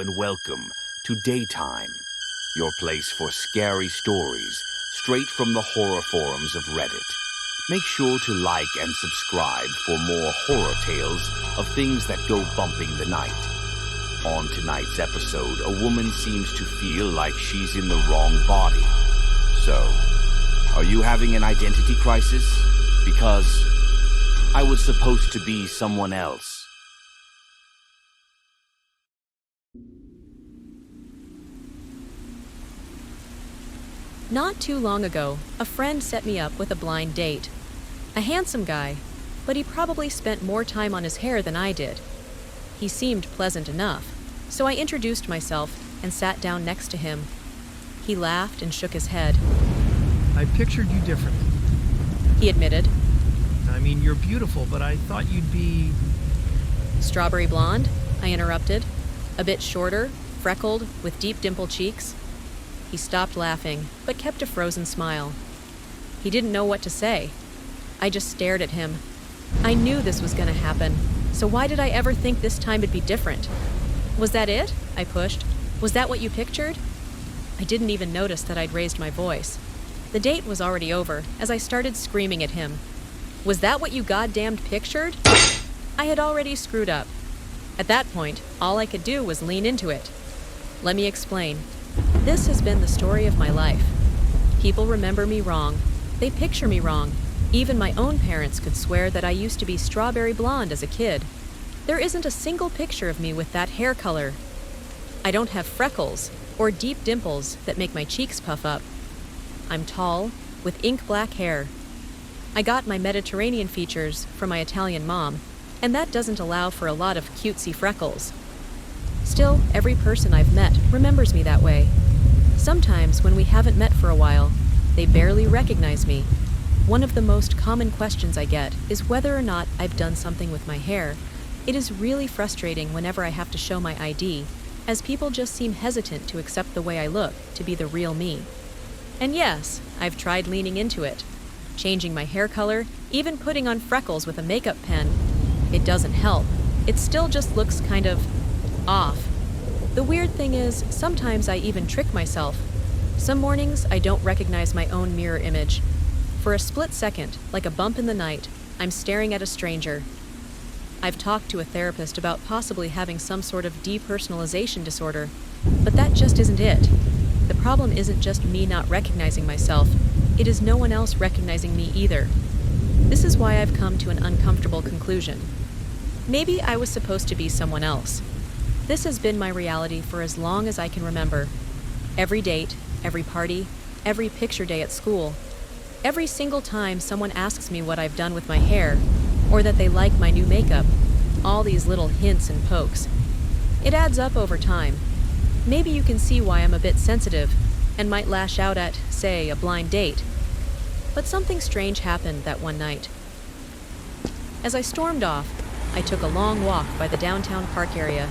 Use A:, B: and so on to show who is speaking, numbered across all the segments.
A: and welcome to Daytime, your place for scary stories straight from the horror forums of Reddit. Make sure to like and subscribe for more horror tales of things that go bumping the night. On tonight's episode, a woman seems to feel like she's in the wrong body. So, are you having an identity crisis? Because I was supposed to be someone else.
B: Not too long ago, a friend set me up with a blind date. A handsome guy, but he probably spent more time on his hair than I did. He seemed pleasant enough, so I introduced myself and sat down next to him. He laughed and shook his head.
C: I pictured you differently.
B: He admitted.
C: I mean, you're beautiful, but I thought you'd be...
B: Strawberry blonde, I interrupted. A bit shorter, freckled, with deep dimpled cheeks. He stopped laughing, but kept a frozen smile. He didn't know what to say. I just stared at him. I knew this was going to happen, so why did I ever think this time it'd be different? Was that it? I pushed. Was that what you pictured? I didn't even notice that I'd raised my voice. The date was already over, as I started screaming at him. Was that what you goddamned pictured? I had already screwed up. At that point, all I could do was lean into it. Let me explain. This has been the story of my life. People remember me wrong. They picture me wrong. Even my own parents could swear that I used to be strawberry blonde as a kid. There isn't a single picture of me with that hair color. I don't have freckles or deep dimples that make my cheeks puff up. I'm tall, with ink black hair. I got my Mediterranean features from my Italian mom, and that doesn't allow for a lot of cutesy freckles. Still, every person I've met remembers me that way. Sometimes, when we haven't met for a while, they barely recognize me. One of the most common questions I get is whether or not I've done something with my hair. It is really frustrating whenever I have to show my ID, as people just seem hesitant to accept the way I look to be the real me. And yes, I've tried leaning into it. Changing my hair color, even putting on freckles with a makeup pen. It doesn't help. It still just looks kind of off. The weird thing is, sometimes I even trick myself. Some mornings, I don't recognize my own mirror image. For a split second, like a bump in the night, I'm staring at a stranger. I've talked to a therapist about possibly having some sort of depersonalization disorder, but that just isn't it. The problem isn't just me not recognizing myself, it is no one else recognizing me either. This is why I've come to an uncomfortable conclusion. Maybe I was supposed to be someone else. This has been my reality for as long as I can remember. Every date, every party, every picture day at school. Every single time someone asks me what I've done with my hair, or that they like my new makeup, all these little hints and pokes. It adds up over time. Maybe you can see why I'm a bit sensitive, and might lash out at, say, a blind date. But something strange happened that one night. As I stormed off, I took a long walk by the downtown park area.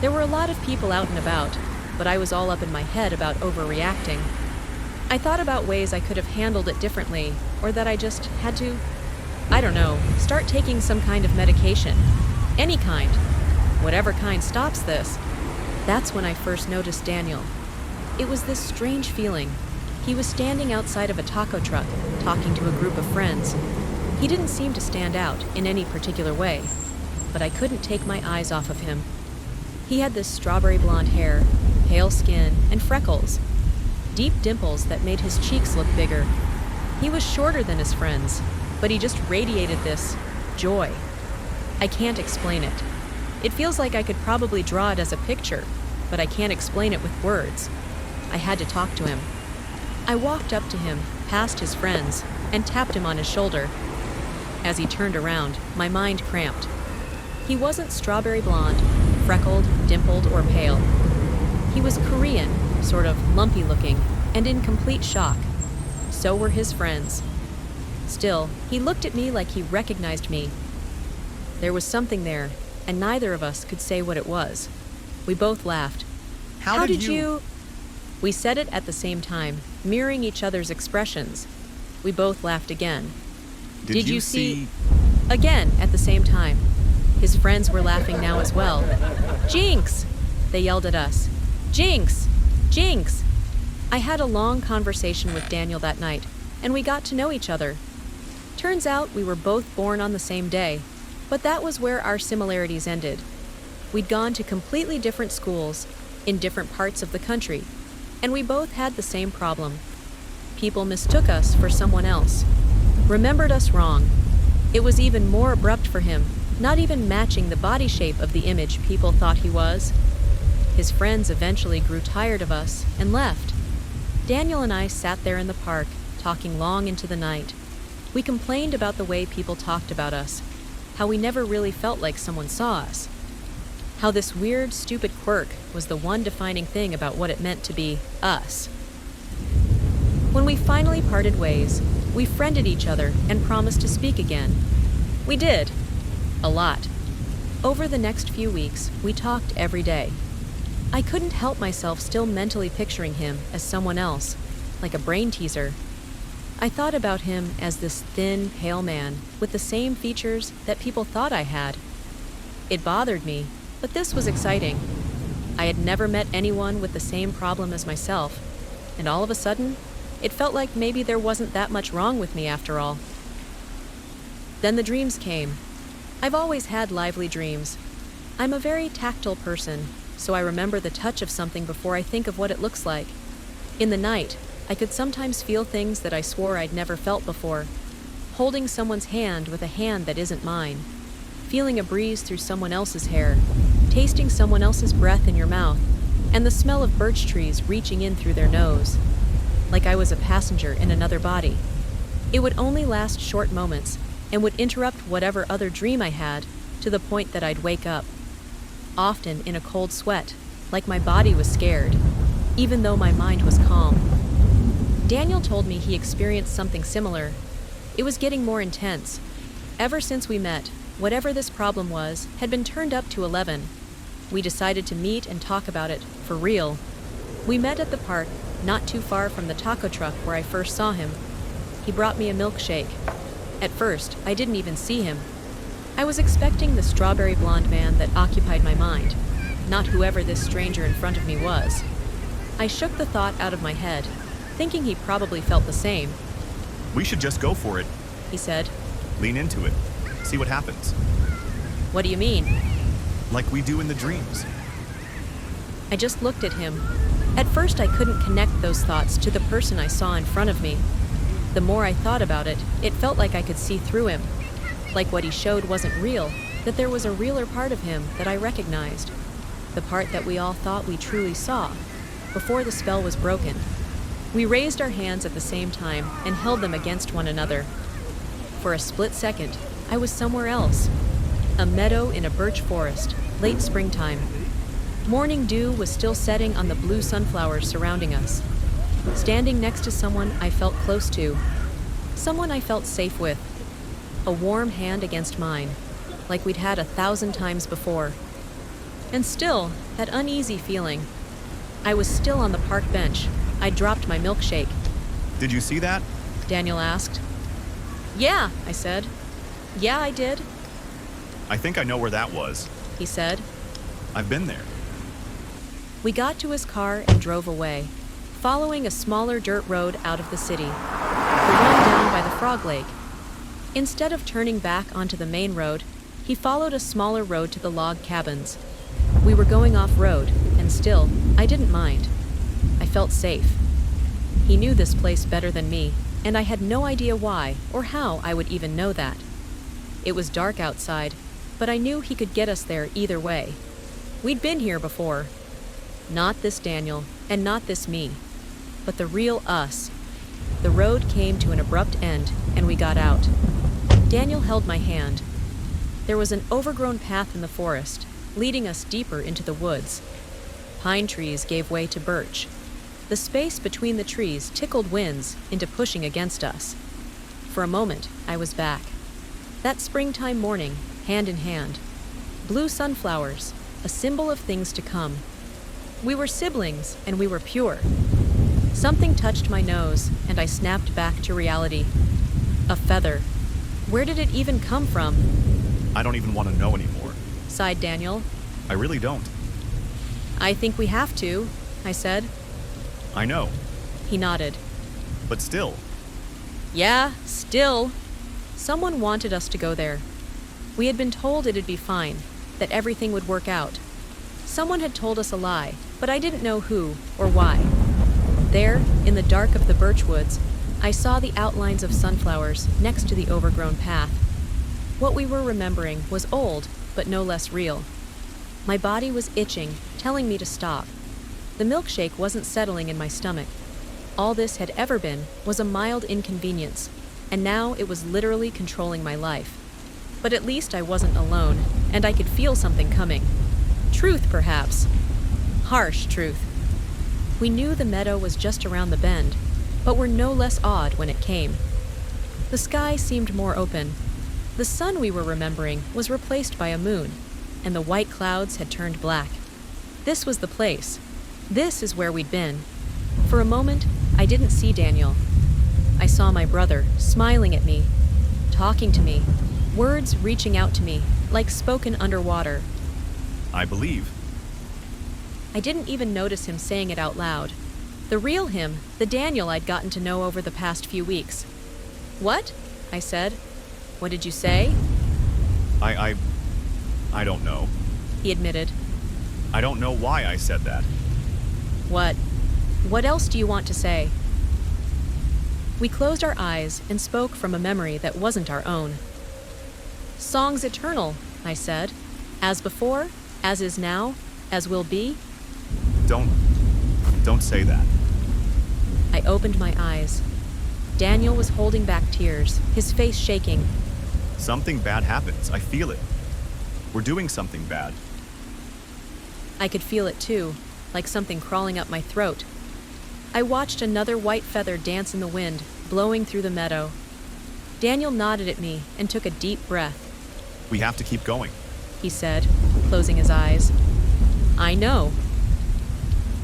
B: There were a lot of people out and about, but I was all up in my head about overreacting. I thought about ways I could have handled it differently, or that I just had to, I don't know, start taking some kind of medication. Any kind. Whatever kind stops this. That's when I first noticed Daniel. It was this strange feeling. He was standing outside of a taco truck, talking to a group of friends. He didn't seem to stand out in any particular way, but I couldn't take my eyes off of him. He had this strawberry blonde hair, pale skin, and freckles. Deep dimples that made his cheeks look bigger. He was shorter than his friends, but he just radiated this joy. I can't explain it. It feels like I could probably draw it as a picture, but I can't explain it with words. I had to talk to him. I walked up to him, past his friends, and tapped him on his shoulder. As he turned around, my mind cramped. He wasn't strawberry blonde, freckled, dimpled, or pale. He was Korean, sort of lumpy looking, and in complete shock. So were his friends. Still, he looked at me like he recognized me. There was something there, and neither of us could say what it was. We both laughed. How did you... We said it at the same time, mirroring each other's expressions. We both laughed again. Did you see... Again, at the same time. His friends were laughing now as well. Jinx! they yelled at us. "Jinx! Jinx!" I had a long conversation with Daniel that night, and we got to know each other. Turns out we were both born on the same day, but that was where our similarities ended. We'd gone to completely different schools, in different parts of the country, and we both had the same problem. People mistook us for someone else, remembered us wrong. It was even more abrupt for him, not even matching the body shape of the image people thought he was. His friends eventually grew tired of us and left. Daniel and I sat there in the park, talking long into the night. We complained about the way people talked about us, how we never really felt like someone saw us, how this weird, stupid quirk was the one defining thing about what it meant to be us. When we finally parted ways, we friended each other and promised to speak again. We did. A lot. Over the next few weeks, we talked every day. I couldn't help myself still mentally picturing him as someone else, like a brain teaser. I thought about him as this thin, pale man with the same features that people thought I had. It bothered me, but this was exciting. I had never met anyone with the same problem as myself, and all of a sudden, it felt like maybe there wasn't that much wrong with me after all. Then the dreams came. I've always had lively dreams. I'm a very tactile person, so I remember the touch of something before I think of what it looks like. In the night, I could sometimes feel things that I swore I'd never felt before. Holding someone's hand with a hand that isn't mine. Feeling a breeze through someone else's hair. Tasting someone else's breath in your mouth. And the smell of birch trees reaching in through their nose. Like I was a passenger in another body. It would only last short moments and would interrupt whatever other dream I had to the point that I'd wake up. Often in a cold sweat, like my body was scared, even though my mind was calm. Daniel told me he experienced something similar. It was getting more intense. Ever since we met, whatever this problem was had been turned up to 11. We decided to meet and talk about it, for real. We met at the park, not too far from the taco truck where I first saw him. He brought me a milkshake. At first, I didn't even see him. I was expecting the strawberry blonde man that occupied my mind, not whoever this stranger in front of me was. I shook the thought out of my head, thinking he probably felt the same.
D: We should just go for it,
B: He said.
D: lean into it, see what happens,
B: What do you mean?
D: like we do in the dreams.
B: I just looked at him. At first, I couldn't connect those thoughts to the person I saw in front of me. The more I thought about it, it felt like I could see through him. Like what he showed wasn't real, that there was a realer part of him that I recognized. The part that we all thought we truly saw, before the spell was broken. We raised our hands at the same time and held them against one another. For a split second, I was somewhere else. A meadow in a birch forest, late springtime. Morning dew was still setting on the blue sunflowers surrounding us. Standing next to someone I felt close to. Someone I felt safe with. A warm hand against mine, like we'd had 1,000 times before. And still, that uneasy feeling. I was still on the park bench. I dropped my milkshake.
D: Did you see that?
B: Daniel asked. Yeah, I said. Yeah, I did,
D: I think I know where that was.
B: he said.
D: I've been there.
B: We got to his car and drove away, following a smaller dirt road out of the city, the one down by the Frog Lake. Instead of turning back onto the main road, he followed a smaller road to the log cabins. We were going off-road, and still, I didn't mind. I felt safe. He knew this place better than me, and I had no idea why or how I would even know that. It was dark outside, but I knew he could get us there either way. We'd been here before. Not this Daniel, and not this me, but the real us. The road came to an abrupt end, and we got out. Daniel held my hand. There was an overgrown path in the forest, leading us deeper into the woods. Pine trees gave way to birch. The space between the trees tickled winds into pushing against us. For a moment, I was back. That springtime morning, hand in hand. Blue sunflowers, a symbol of things to come. We were siblings, and we were pure. Something touched my nose, and I snapped back to reality. A feather. Where did it even come from?
D: I don't even want to know anymore.
B: Sighed Daniel.
D: I really don't.
B: I think we have to, I said.
D: I know,
B: He nodded.
D: but still.
B: Yeah, still. Someone wanted us to go there. We had been told it'd be fine, that everything would work out. Someone had told us a lie, but I didn't know who or why. There, in the dark of the birch woods, I saw the outlines of sunflowers next to the overgrown path. What we were remembering was old, but no less real. My body was itching, telling me to stop. The milkshake wasn't settling in my stomach. All this had ever been was a mild inconvenience, and now it was literally controlling my life. But at least I wasn't alone, and I could feel something coming. Truth, perhaps. Harsh truth. We knew the meadow was just around the bend, but were no less awed when it came. The sky seemed more open. The sun we were remembering was replaced by a moon, and the white clouds had turned black. This was the place. This is where we'd been. For a moment, I didn't see Daniel. I saw my brother, smiling at me, talking to me, words reaching out to me, like spoken underwater.
D: I believe.
B: I didn't even notice him saying it out loud. The real him, the Daniel I'd gotten to know over the past few weeks. What? I said. What did you say?
D: I don't know.
B: He admitted.
D: I don't know why I said that.
B: What? What else do you want to say? We closed our eyes and spoke from a memory that wasn't our own. Song's eternal, I said. As before, as is now, as will be.
D: Don't say that.
B: I opened my eyes. Daniel was holding back tears, his face shaking.
D: Something bad happens. I feel it. We're doing something bad.
B: I could feel it too, like something crawling up my throat. I watched another white feather dance in the wind, blowing through the meadow. Daniel nodded at me and took a deep breath.
D: We have to keep going.
B: He said, closing his eyes. I know.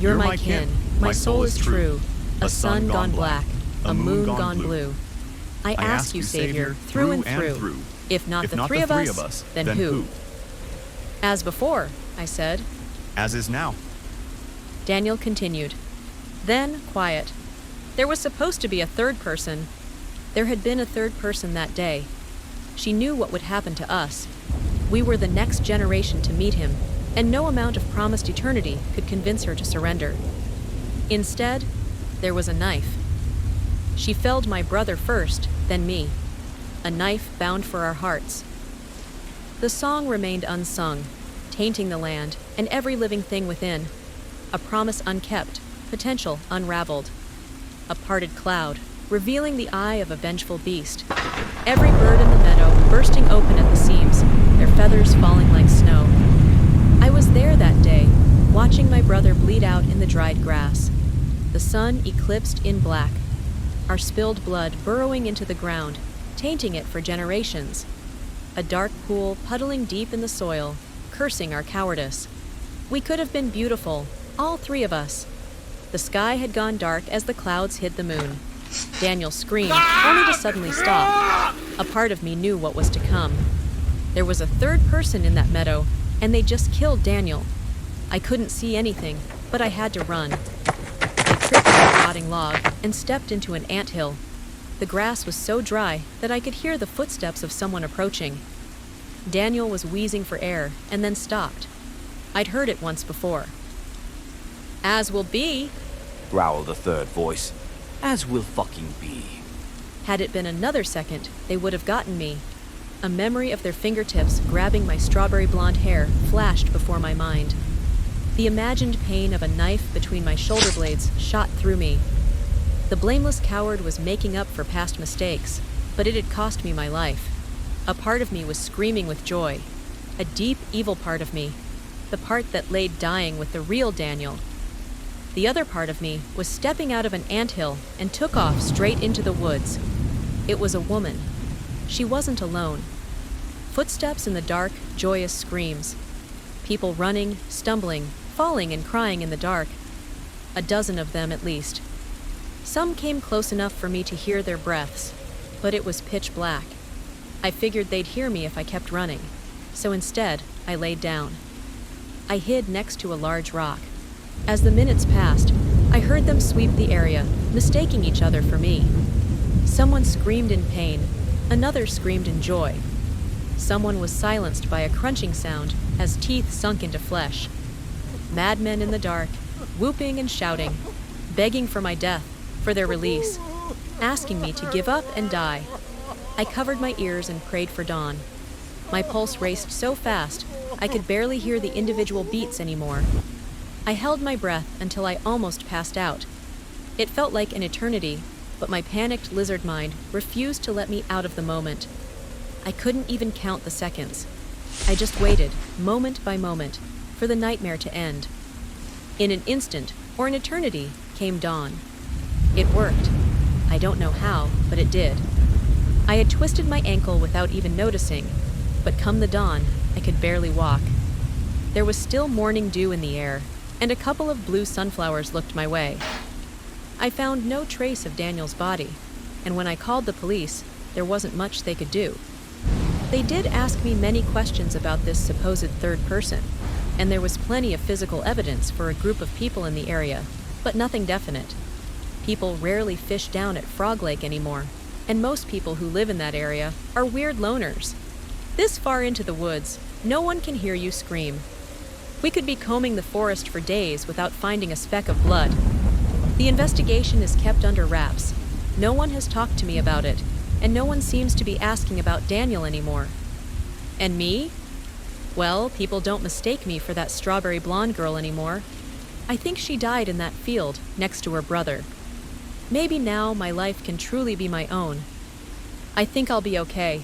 B: You're my kin. My soul is true. A sun gone black. A moon gone blue. I ask you, Savior, through and through. If not the three of us, then who? As before, I said.
D: As is now.
B: Daniel continued. Then, quiet. There was supposed to be a third person. There had been a third person that day. She knew what would happen to us. We were the next generation to meet him, and no amount of promised eternity could convince her to surrender. Instead, there was a knife. She felled my brother first, then me. A knife bound for our hearts. The song remained unsung, tainting the land and every living thing within. A promise unkept, potential unraveled. A parted cloud, revealing the eye of a vengeful beast. Every bird in the meadow bursting open at the seams, their feathers falling like snow. I was there that day, watching my brother bleed out in the dried grass. The sun eclipsed in black. Our spilled blood burrowing into the ground, tainting it for generations. A dark pool puddling deep in the soil, cursing our cowardice. We could have been beautiful, all three of us. The sky had gone dark as the clouds hid the moon. Daniel screamed, only to suddenly stop. A part of me knew what was to come. There was a third person in that meadow, and they just killed Daniel. I couldn't see anything, but I had to run. I tripped on a rotting log and stepped into an anthill. The grass was so dry that I could hear the footsteps of someone approaching. Daniel was wheezing for air and then stopped. I'd heard it once before. As will be,
A: growled a third voice. As will fucking be.
B: Had it been another second, they would have gotten me. A memory of their fingertips grabbing my strawberry blonde hair flashed before my mind. The imagined pain of a knife between my shoulder blades shot through me. The blameless coward was making up for past mistakes, but it had cost me my life. A part of me was screaming with joy. A deep, evil part of me. The part that laid dying with the real Daniel. The other part of me was stepping out of an anthill and took off straight into the woods. It was a woman. She wasn't alone. Footsteps in the dark, joyous screams. People running, stumbling, falling and crying in the dark. A dozen of them at least. Some came close enough for me to hear their breaths, but it was pitch black. I figured they'd hear me if I kept running, so instead I laid down. I hid next to a large rock. As the minutes passed, I heard them sweep the area, mistaking each other for me. Someone screamed in pain, another screamed in joy. Someone was silenced by a crunching sound as teeth sunk into flesh. Madmen in the dark, whooping and shouting, begging for my death, for their release, asking me to give up and die. I covered my ears and prayed for dawn. My pulse raced so fast, I could barely hear the individual beats anymore. I held my breath until I almost passed out. It felt like an eternity, but my panicked lizard mind refused to let me out of the moment. I couldn't even count the seconds. I just waited, moment by moment, for the nightmare to end. In an instant, or an eternity, came dawn. It worked. I don't know how, but it did. I had twisted my ankle without even noticing, but come the dawn, I could barely walk. There was still morning dew in the air, and a couple of blue sunflowers looked my way. I found no trace of Daniel's body, and when I called the police, there wasn't much they could do. They did ask me many questions about this supposed third person, and there was plenty of physical evidence for a group of people in the area, but nothing definite. People rarely fish down at Frog Lake anymore, and most people who live in that area are weird loners. This far into the woods, no one can hear you scream. We could be combing the forest for days without finding a speck of blood. The investigation is kept under wraps. No one has talked to me about it, and no one seems to be asking about Daniel anymore. And me? Well, people don't mistake me for that strawberry blonde girl anymore. I think she died in that field, next to her brother. Maybe now my life can truly be my own. I think I'll be okay.